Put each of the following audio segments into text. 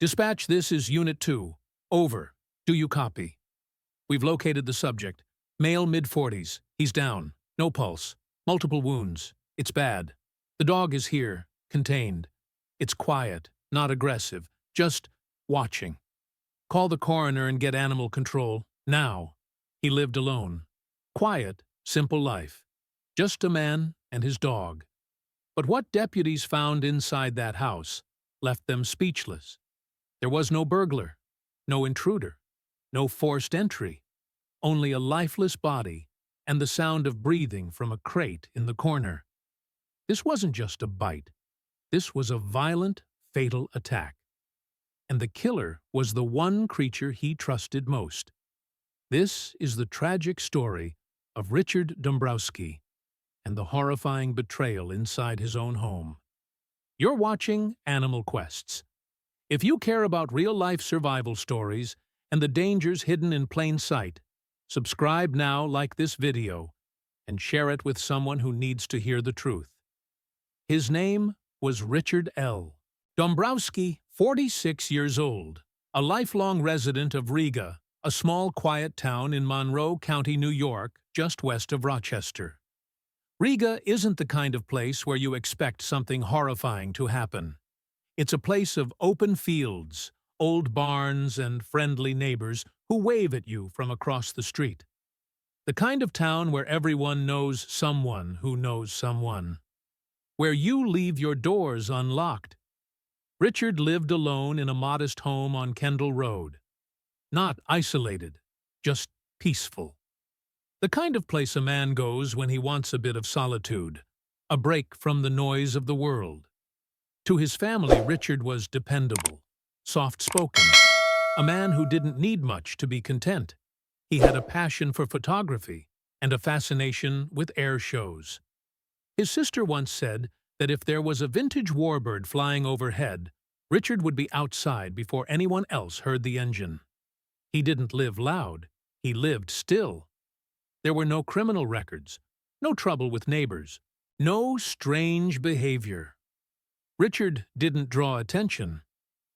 Dispatch, this is Unit 2. Over. Do you copy? We've located the subject. Male mid-40s. He's down. No pulse. Multiple wounds. It's bad. The dog is here. Contained. It's quiet. Not aggressive. Just watching. Call the coroner and get animal control. Now. He lived alone. Quiet, simple life. Just a man and his dog. But what deputies found inside that house left them speechless. There was no burglar, no intruder, no forced entry, only a lifeless body and the sound of breathing from a crate in the corner. This wasn't just a bite. This was a violent, fatal attack. And the killer was the one creature he trusted most. This is the tragic story of Richard Dambrowski and the horrifying betrayal inside his own home. You're watching Animal Quests. If you care about real-life survival stories and the dangers hidden in plain sight, subscribe now, like this video, and share it with someone who needs to hear the truth. His name was Richard L. Dambrowski, 46 years old, a lifelong resident of Riga, a small, quiet town in Monroe County, New York, just west of Rochester. Riga isn't the kind of place where you expect something horrifying to happen. It's a place of open fields, old barns, and friendly neighbors who wave at you from across the street. The kind of town where everyone knows someone who knows someone. Where you leave your doors unlocked. Richard lived alone in a modest home on Kendall Road. Not isolated, just peaceful. The kind of place a man goes when he wants a bit of solitude, a break from the noise of the world. To his family, Richard was dependable, soft-spoken, a man who didn't need much to be content. He had a passion for photography and a fascination with air shows. His sister once said that if there was a vintage warbird flying overhead, Richard would be outside before anyone else heard the engine. He didn't live loud, he lived still. There were no criminal records, no trouble with neighbors, no strange behavior. Richard didn't draw attention,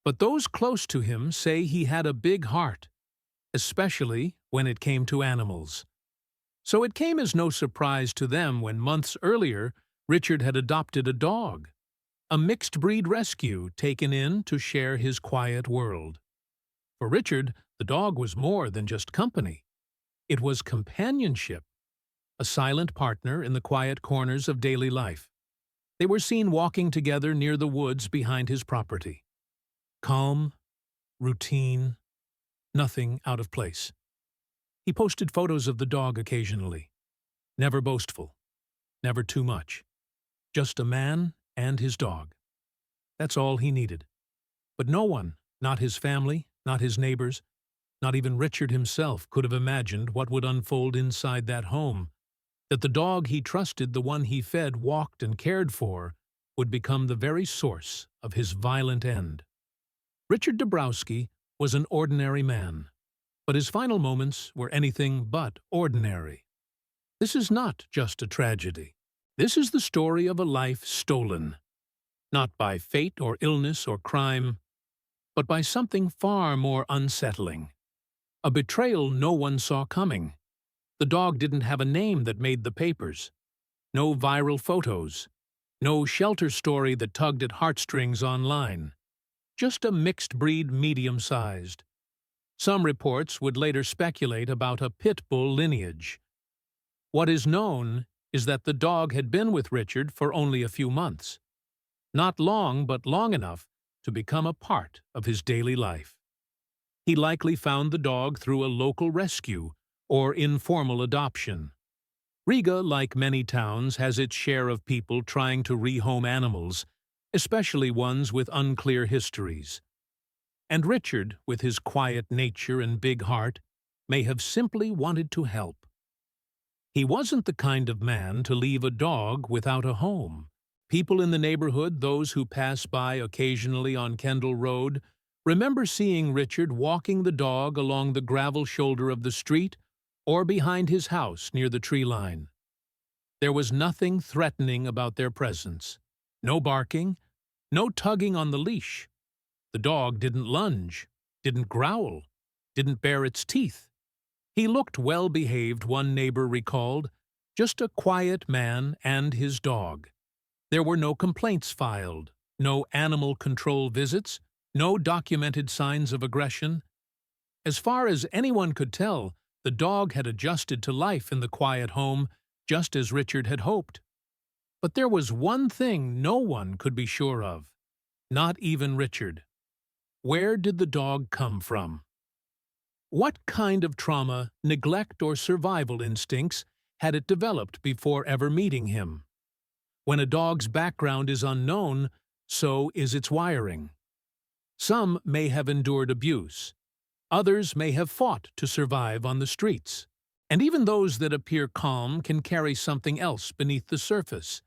but those close to him say he had a big heart, especially when it came to animals. So it came as no surprise to them when months earlier Richard had adopted a dog, a mixed-breed rescue taken in to share his quiet world. For Richard, the dog was more than just company. It was companionship, a silent partner in the quiet corners of daily life. They were seen walking together near the woods behind his property. Calm, routine, nothing out of place. He posted photos of the dog occasionally. Never boastful, never too much. Just a man and his dog. That's all he needed. But no one, not his family, not his neighbors, not even Richard himself, could have imagined what would unfold inside that home, that the dog he trusted, the one he fed, walked, and cared for, would become the very source of his violent end. Richard Dambrowski was an ordinary man, but his final moments were anything but ordinary. This is not just a tragedy. This is the story of a life stolen, not by fate or illness or crime, but by something far more unsettling. A betrayal no one saw coming. The dog didn't have a name that made the papers. No viral photos. No shelter story that tugged at heartstrings online. Just a mixed breed, medium-sized. Some reports would later speculate about a pit bull lineage. What is known is that the dog had been with Richard for only a few months. Not long, but long enough to become a part of his daily life. He likely found the dog through a local rescue or informal adoption. Riga, like many towns, has its share of people trying to rehome animals, especially ones with unclear histories. And Richard, with his quiet nature and big heart, may have simply wanted to help. He wasn't the kind of man to leave a dog without a home. People in the neighborhood, those who pass by occasionally on Kendall Road, remember seeing Richard walking the dog along the gravel shoulder of the street or behind his house near the tree line. There was nothing threatening about their presence. No barking, no tugging on the leash. The dog didn't lunge, didn't growl, didn't bare its teeth. He looked well-behaved, one neighbor recalled, just a quiet man and his dog. There were no complaints filed, no animal control visits, no documented signs of aggression. As far as anyone could tell, the dog had adjusted to life in the quiet home just as Richard had hoped. But there was one thing no one could be sure of, not even Richard. Where did the dog come from? What kind of trauma, neglect, or survival instincts had it developed before ever meeting him? When a dog's background is unknown, so is its wiring. Some may have endured abuse. Others may have fought to survive on the streets. And even those that appear calm can carry something else beneath the surface.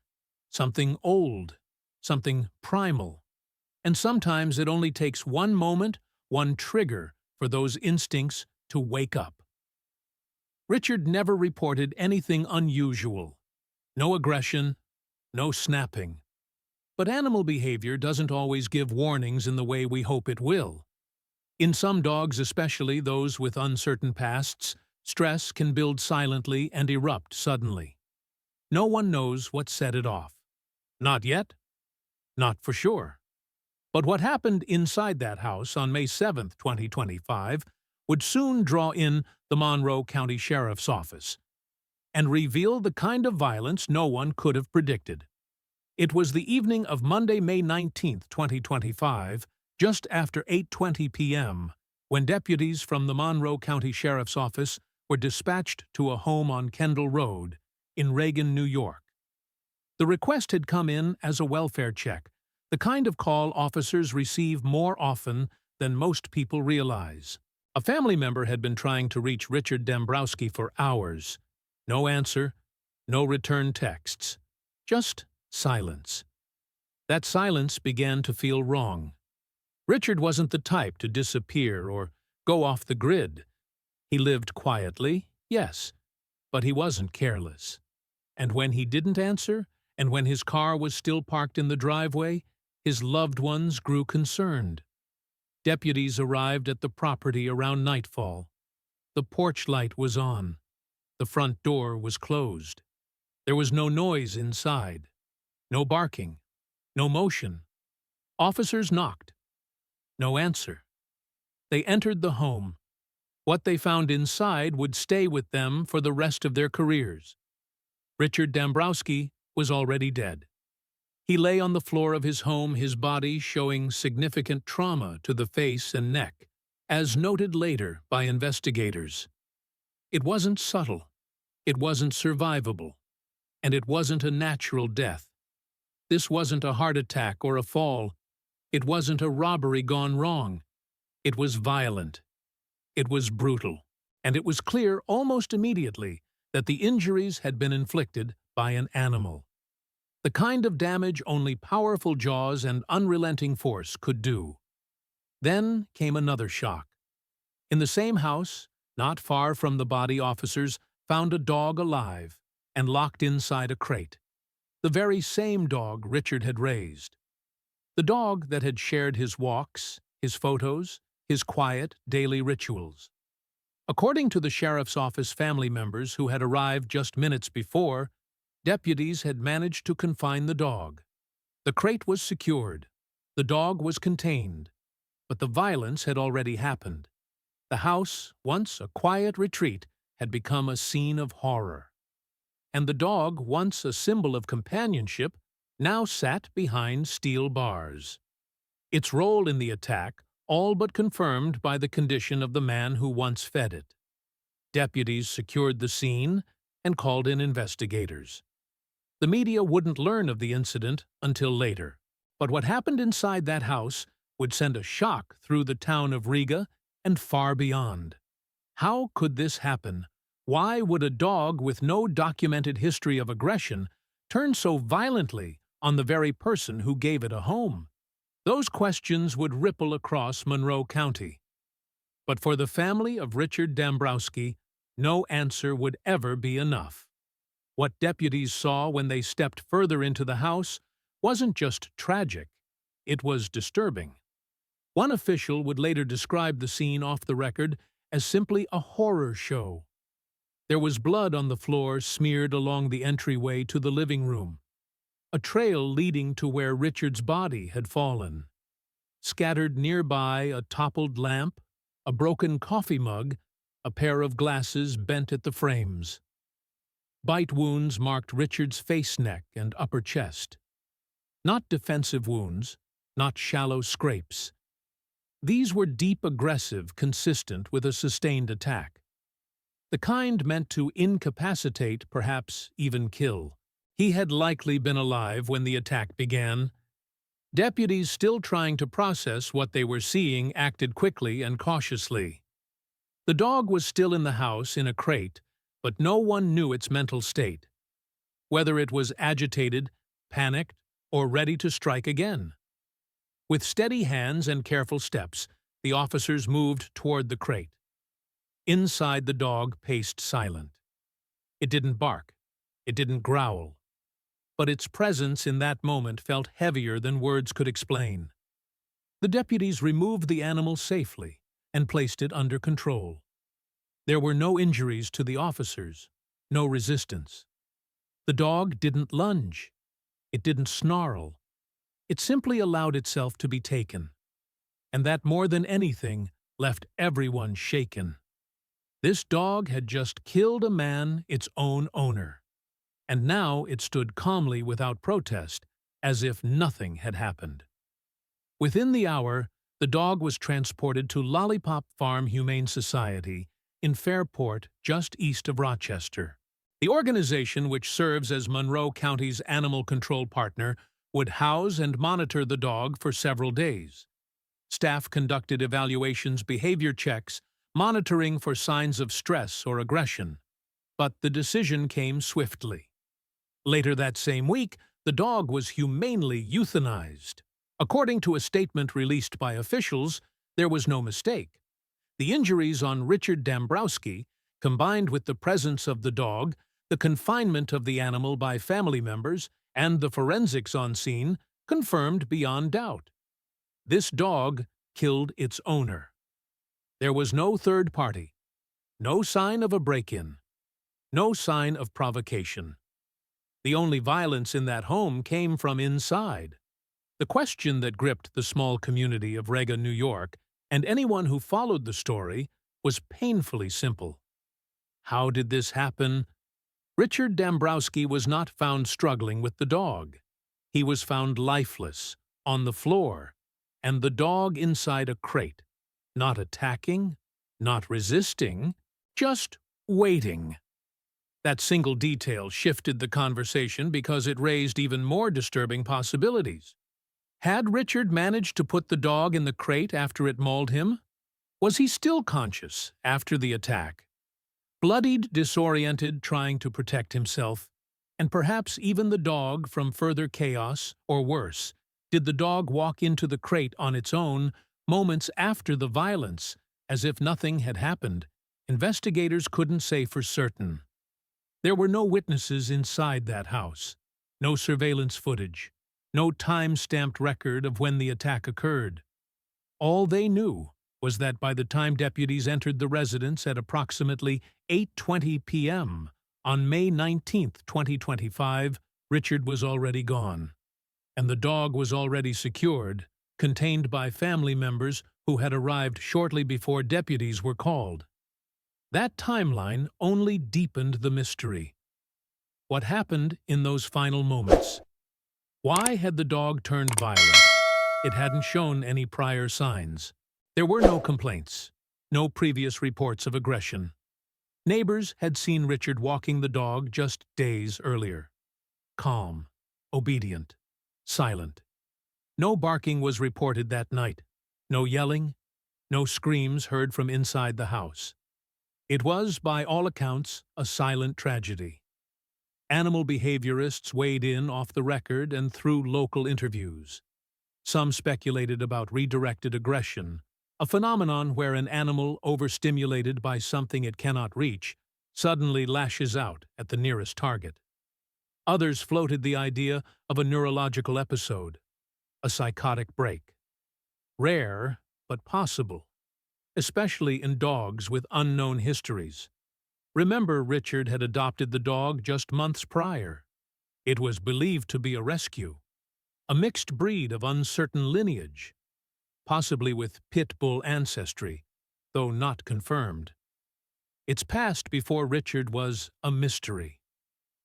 Something old, something primal. And sometimes it only takes one moment, one trigger, for those instincts to wake up. Richard never reported anything unusual. No aggression, no snapping. But animal behavior doesn't always give warnings in the way we hope it will. In some dogs, especially those with uncertain pasts, stress can build silently and erupt suddenly. No one knows what set it off. Not yet. Not for sure. But what happened inside that house on May 7, 2025, would soon draw in the Monroe County Sheriff's Office and reveal the kind of violence no one could have predicted. It was the evening of Monday, May 19, 2025, just after 8:20 p.m., when deputies from the Monroe County Sheriff's Office were dispatched to a home on Kendall Road in Reagan, New York. The request had come in as a welfare check, the kind of call officers receive more often than most people realize. A family member had been trying to reach Richard Dambrowski for hours. No answer, no return texts, just silence. That silence began to feel wrong. Richard wasn't the type to disappear or go off the grid. He lived quietly, yes, but he wasn't careless. And when he didn't answer, and when his car was still parked in the driveway, his loved ones grew concerned. Deputies arrived at the property around nightfall. The porch light was on. The front door was closed. There was no noise inside. No barking. No motion. Officers knocked. No answer. They entered the home. What they found inside would stay with them for the rest of their careers. Richard Dambrowski was already dead. He lay on the floor of his home, his body showing significant trauma to the face and neck, as noted later by investigators. It wasn't subtle, it wasn't survivable, and it wasn't a natural death. This wasn't a heart attack or a fall. It wasn't a robbery gone wrong. It was violent. It was brutal. And it was clear almost immediately that the injuries had been inflicted by an animal. The kind of damage only powerful jaws and unrelenting force could do. Then came another shock. In the same house, not far from the body, officers found a dog alive and locked inside a crate. The very same dog Richard had raised. The dog that had shared his walks, his photos, his quiet, daily rituals. According to the sheriff's office family members who had arrived just minutes before, deputies had managed to confine the dog. The crate was secured. The dog was contained. But the violence had already happened. The house, once a quiet retreat, had become a scene of horror. And the dog, once a symbol of companionship, now sat behind steel bars. Its role in the attack all but confirmed by the condition of the man who once fed it. Deputies secured the scene and called in investigators. The media wouldn't learn of the incident until later, but what happened inside that house would send a shock through the town of Riga and far beyond. How could this happen? Why would a dog with no documented history of aggression turn so violently on the very person who gave it a home? Those questions would ripple across Monroe County. But for the family of Richard Dambrowski, no answer would ever be enough. What deputies saw when they stepped further into the house wasn't just tragic, it was disturbing. One official would later describe the scene off the record as simply a horror show. There was blood on the floor smeared along the entryway to the living room, a trail leading to where Richard's body had fallen. Scattered nearby a toppled lamp, a broken coffee mug, a pair of glasses bent at the frames. Bite wounds marked Richard's face, neck, and upper chest. Not defensive wounds, not shallow scrapes. These were deep, aggressive, consistent with a sustained attack. The kind meant to incapacitate, perhaps even kill. He had likely been alive when the attack began. Deputies, still trying to process what they were seeing, acted quickly and cautiously. The dog was still in the house in a crate, but no one knew its mental state, whether it was agitated, panicked, or ready to strike again. With steady hands and careful steps, the officers moved toward the crate. Inside, the dog paced silent. It didn't bark. It didn't growl. But its presence in that moment felt heavier than words could explain. The deputies removed the animal safely and placed it under control. There were no injuries to the officers, no resistance. The dog didn't lunge. It didn't snarl. It simply allowed itself to be taken. And that, more than anything, left everyone shaken. This dog had just killed a man, its own owner. And now it stood calmly without protest, as if nothing had happened. Within the hour, the dog was transported to Lollipop Farm Humane Society in Fairport, just east of Rochester. The organization, which serves as Monroe County's animal control partner, would house and monitor the dog for several days. Staff conducted evaluations, behavior checks, monitoring for signs of stress or aggression. But the decision came swiftly. Later that same week, the dog was humanely euthanized. According to a statement released by officials, there was no mistake. The injuries on Richard Dambrowski, combined with the presence of the dog, the confinement of the animal by family members, and the forensics on scene, confirmed beyond doubt. This dog killed its owner. There was no third party, no sign of a break-in, no sign of provocation. The only violence in that home came from inside. The question that gripped the small community of Rega, New York, and anyone who followed the story, was painfully simple. How did this happen? Richard Dambrowski was not found struggling with the dog. He was found lifeless, on the floor, and the dog inside a crate, not attacking, not resisting, just waiting. That single detail shifted the conversation because it raised even more disturbing possibilities. Had Richard managed to put the dog in the crate after it mauled him? Was he still conscious after the attack? Bloodied, disoriented, trying to protect himself, and perhaps even the dog from further chaos, or worse, did the dog walk into the crate on its own moments after the violence, as if nothing had happened? Investigators couldn't say for certain. There were no witnesses inside that house, no surveillance footage, no time-stamped record of when the attack occurred. All they knew was that by the time deputies entered the residence at approximately 8:20 p.m. on May 19, 2025, Richard was already gone, and the dog was already secured, contained by family members who had arrived shortly before deputies were called. That timeline only deepened the mystery. What happened in those final moments? Why had the dog turned violent? It hadn't shown any prior signs. There were no complaints, no previous reports of aggression. Neighbors had seen Richard walking the dog just days earlier. Calm, obedient, silent. No barking was reported that night. No yelling, no screams heard from inside the house. It was, by all accounts, a silent tragedy. Animal behaviorists weighed in off the record and through local interviews. Some speculated about redirected aggression, a phenomenon where an animal, overstimulated by something it cannot reach, suddenly lashes out at the nearest target. Others floated the idea of a neurological episode, a psychotic break. Rare, but possible, especially in dogs with unknown histories. Remember, Richard had adopted the dog just months prior. It was believed to be a rescue, a mixed breed of uncertain lineage, possibly with pit bull ancestry, though not confirmed. Its past before Richard was a mystery,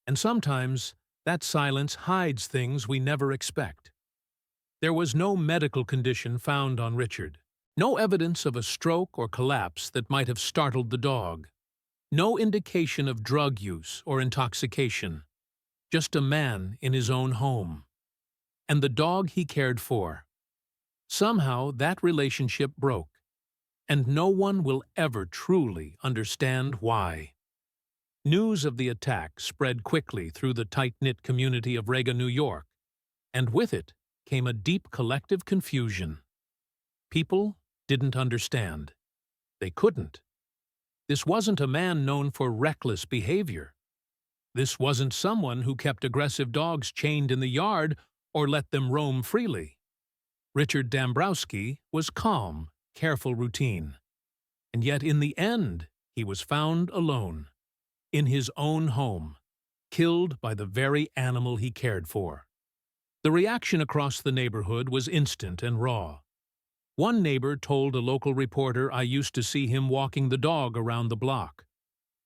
and sometimes that silence hides things we never expect. There was no medical condition found on Richard, no evidence of a stroke or collapse that might have startled the dog, no indication of drug use or intoxication, just a man in his own home, and the dog he cared for. Somehow that relationship broke, and no one will ever truly understand why. News of the attack spread quickly through the tight-knit community of Rega, New York, and with it came a deep collective confusion. People didn't understand. They couldn't. This wasn't a man known for reckless behavior. This wasn't someone who kept aggressive dogs chained in the yard or let them roam freely. Richard Dambrowski was calm, careful routine. And yet in the end, he was found alone, in his own home, killed by the very animal he cared for. The reaction across the neighborhood was instant and raw. One neighbor told a local reporter, "I used to see him walking the dog around the block.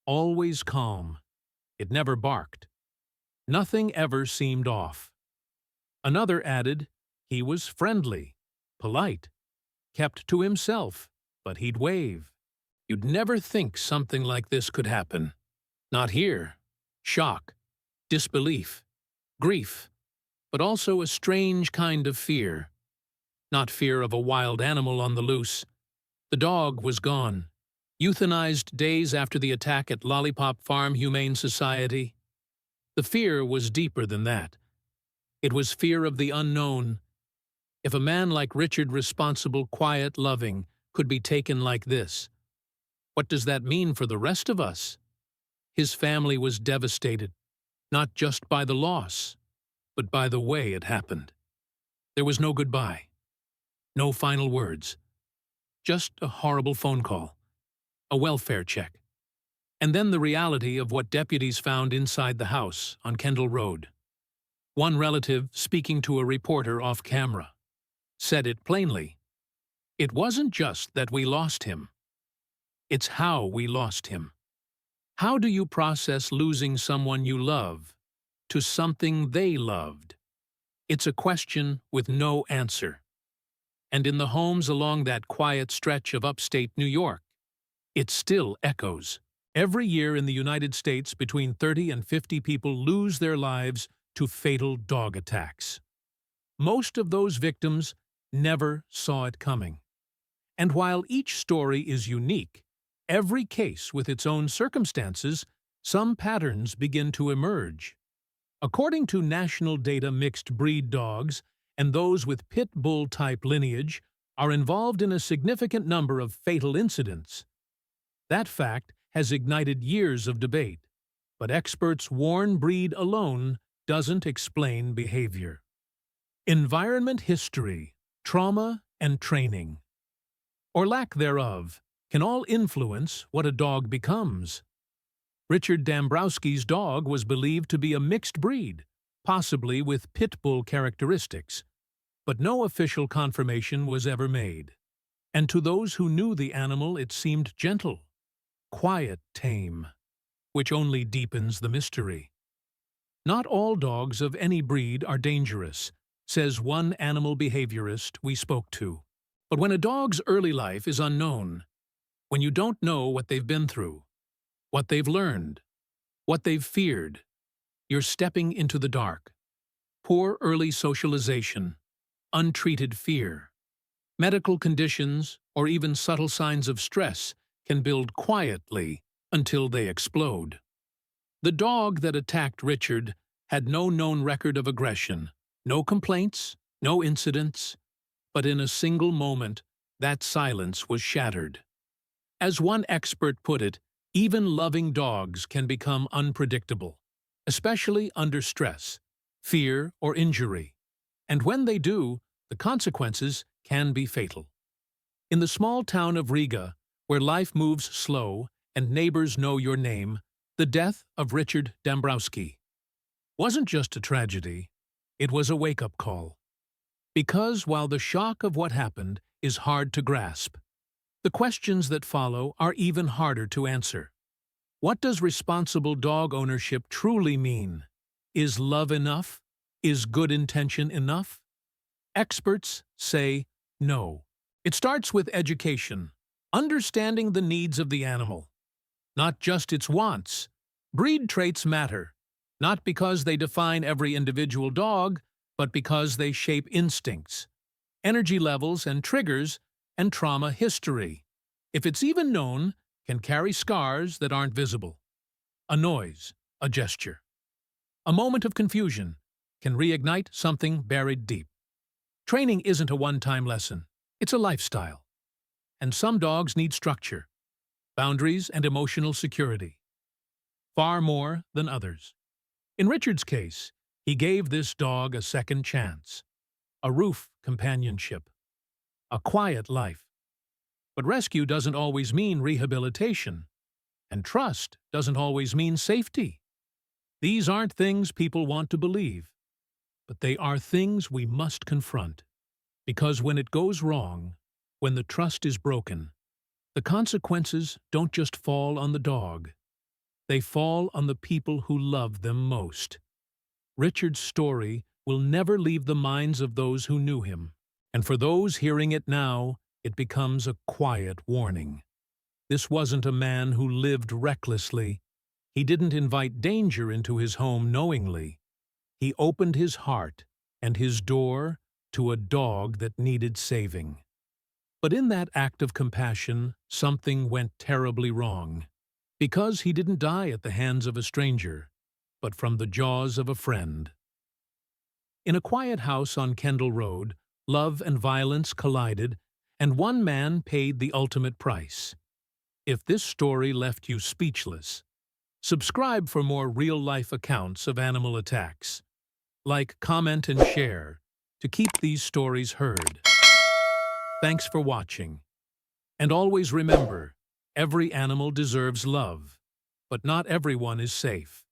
Always calm. It never barked. Nothing ever seemed off." Another added, "He was friendly, polite, kept to himself, but he'd wave. You'd never think something like this could happen. Not here." Shock, disbelief, grief, but also a strange kind of fear. Not fear of a wild animal on the loose. The dog was gone, euthanized days after the attack at Lollipop Farm Humane Society. The fear was deeper than that. It was fear of the unknown. If a man like Richard, responsible, quiet, loving, could be taken like this, what does that mean for the rest of us? His family was devastated, not just by the loss, but by the way it happened. There was no goodbye, no final words, just a horrible phone call, a welfare check, and then the reality of what deputies found inside the house on Kendall Road. One relative, speaking to a reporter off camera, said it plainly. It wasn't just that we lost him. It's how we lost him. How do you process losing someone you love to something they loved? It's a question with no answer. And in the homes along that quiet stretch of upstate New York, it still echoes. Every year in the United States, between 30 and 50 people lose their lives to fatal dog attacks. Most of those victims never saw it coming. And while each story is unique, every case with its own circumstances, some patterns begin to emerge. According to national data, mixed breed dogs and those with pit bull-type lineage are involved in a significant number of fatal incidents. That fact has ignited years of debate, but experts warn breed alone doesn't explain behavior. Environment, history, trauma, and training, or lack thereof, can all influence what a dog becomes. Richard Dambrowski's dog was believed to be a mixed breed, possibly with pit bull characteristics, but no official confirmation was ever made. And to those who knew the animal, it seemed gentle, quiet, tame, which only deepens the mystery. Not all dogs of any breed are dangerous, says one animal behaviorist we spoke to. But when a dog's early life is unknown, when you don't know what they've been through, what they've learned, what they've feared, you're stepping into the dark. Poor early socialization, untreated fear, medical conditions, or even subtle signs of stress can build quietly until they explode. The dog that attacked Richard had no known record of aggression, no complaints, no incidents, but in a single moment, that silence was shattered. As one expert put it, even loving dogs can become unpredictable, especially under stress, fear, or injury. And when they do, the consequences can be fatal. In the small town of Riga, where life moves slow and neighbors know your name, the death of Richard Dambrowski wasn't just a tragedy, it was a wake-up call. Because while the shock of what happened is hard to grasp, the questions that follow are even harder to answer. What does responsible dog ownership truly mean? Is love enough? Is good intention enough? Experts say no. It starts with education, understanding the needs of the animal, not just its wants. Breed traits matter, not because they define every individual dog, but because they shape instincts, energy levels and triggers, and trauma history. If it's even known, can carry scars that aren't visible. A noise, a gesture, a moment of confusion can reignite something buried deep. Training isn't a one-time lesson, it's a lifestyle. And some dogs need structure, boundaries, and emotional security, far more than others. In Richard's case, he gave this dog a second chance, a roof companionship, a quiet life. But rescue doesn't always mean rehabilitation, and trust doesn't always mean safety. These aren't things people want to believe, but they are things we must confront. Because when it goes wrong, when the trust is broken, the consequences don't just fall on the dog. They fall on the people who love them most. Richard's story will never leave the minds of those who knew him, and for those hearing it now, it becomes a quiet warning. This wasn't a man who lived recklessly. He didn't invite danger into his home knowingly. He opened his heart and his door to a dog that needed saving. But in that act of compassion, something went terribly wrong. Because he didn't die at the hands of a stranger, but from the jaws of a friend. In a quiet house on Kendall Road, love and violence collided, and one man paid the ultimate price. If this story left you speechless, subscribe for more real-life accounts of animal attacks. Like, comment, and share to keep these stories heard. Thanks for watching. And always remember, every animal deserves love, but not everyone is safe.